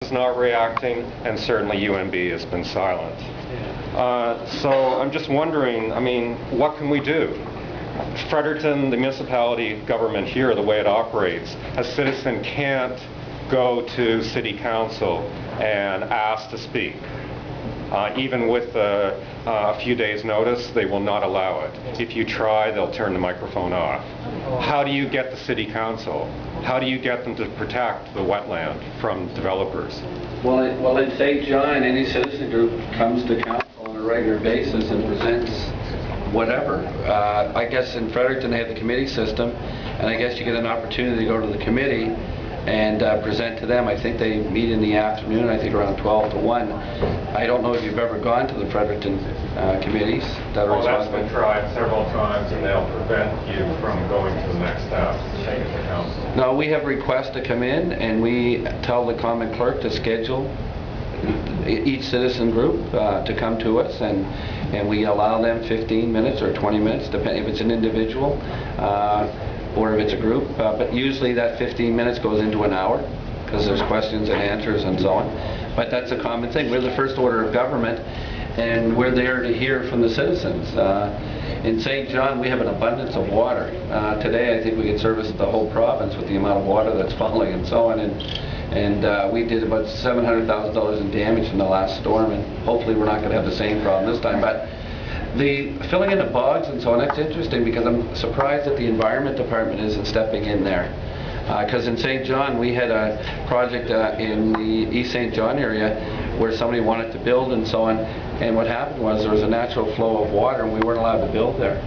is not reacting, and certainly UNB has been silent. So I'm just wondering, I mean, what can we do? Fredericton, the municipality government here, the way it operates, a citizen can't go to city council and ask to speak. Even with a few days' notice, they will not allow it. If you try, they'll turn the microphone off. How do you get the city council? How do you get them to protect the wetland from developers? Well, in St. John, any citizen group comes to council on a regular basis and presents whatever. I guess in Fredericton they have the committee system, and I guess you get an opportunity to go to the committee and present to them. I think they meet in the afternoon, I think around 12 to 1. I don't know if you've ever gone to the Fredericton committees that are responsible. That's been tried several times, and they'll prevent you from going to the next step, take it to council. No, we have requests to come in, and we tell the common clerk to schedule each citizen group to come to us, and we allow them 15 minutes or 20 minutes, depending if it's an individual or if it's a group, but usually that 15 minutes goes into an hour because there's questions and answers and so on. But that's a common thing. We're the first order of government, and we're there to hear from the citizens. In St. John, we have an abundance of water. Today, I think we can service the whole province with the amount of water that's falling and so on. And we did about $700,000 in damage in the last storm, and hopefully we're not going to have the same problem this time. But the filling in the bogs and so on, that's interesting because I'm surprised that the Environment Department isn't stepping in there. Because in St. John, we had a project in the East St. John area where somebody wanted to build and so on, and what happened was there was a natural flow of water and we weren't allowed to build there.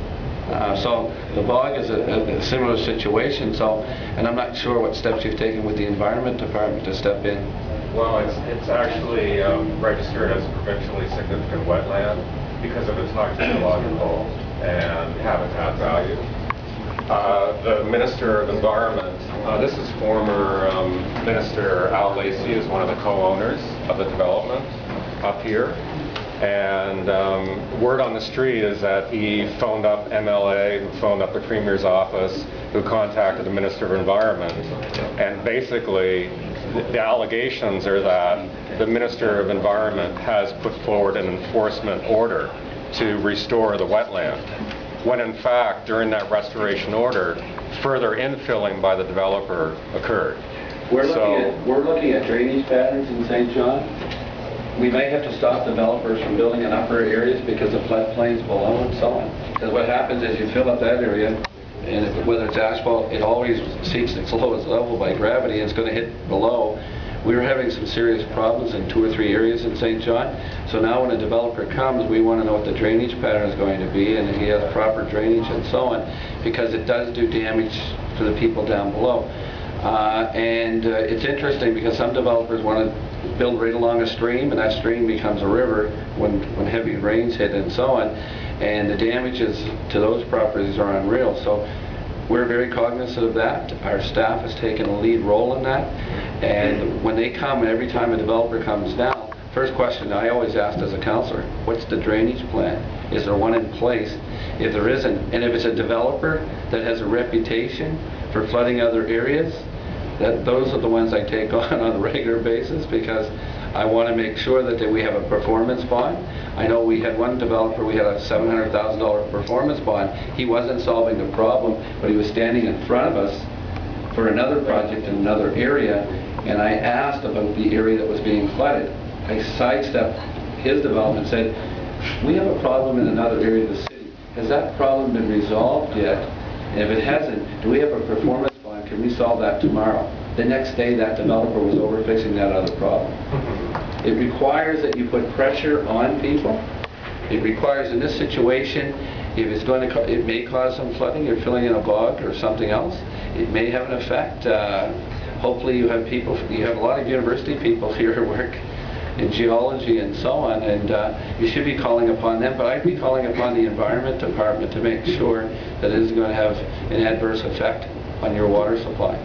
So the bog is a similar situation, and I'm not sure what steps you've taken with the Environment Department to step in. Well, it's actually registered as a provincially significant wetland because of its high geological and habitat value. The Minister of Environment, this is former Minister Al Lacey, is one of the co-owners of the development up here. And word on the street is that he phoned up MLA, who phoned up the Premier's office, who contacted the Minister of Environment. And basically, the allegations are that the Minister of Environment has put forward an enforcement order to restore the wetland, when in fact, during that restoration order, further infilling by the developer occurred. We're looking at drainage patterns in St. John. We may have to stop developers from building in upper areas because of floodplains below and so on. Because what happens is you fill up that area, and whether it's asphalt, it always seeks its lowest level by gravity, and it's going to hit below. We were having some serious problems in 2 or 3 areas in St. John. So now when a developer comes, we want to know what the drainage pattern is going to be, and if he has proper drainage and so on, because it does do damage for the people down below. It's interesting because some developers want to build right along a stream, and that stream becomes a river when heavy rains hit and so on, and the damages to those properties are unreal. So we're very cognizant of that. Our staff has taken a lead role in that, and when they come, every time a developer comes down, first question I always ask as a councillor, what's the drainage plan? Is there one in place? If there isn't, and if it's a developer that has a reputation for flooding other areas, those are the ones I take on a regular basis, because I want to make sure that we have a performance bond. I know we had one developer, we had a $700,000 performance bond. He wasn't solving the problem, but he was standing in front of us for another project in another area, and I asked about the area that was being flooded. I sidestepped his development and said, we have a problem in another area of the city. Has that problem been resolved yet? And if it hasn't, do we have a performance bond? Can we solve that tomorrow? The next day, that developer was over fixing that other problem. It requires that you put pressure on people. It requires, in this situation, if it's going to, it may cause some flooding, you're filling in a bog or something else. It may have an effect. Hopefully you have people, you have a lot of university people here who work in geology and so on, and you should be calling upon them, but I'd be calling upon the Environment Department to make sure that it isn't going to have an adverse effect on your water supply.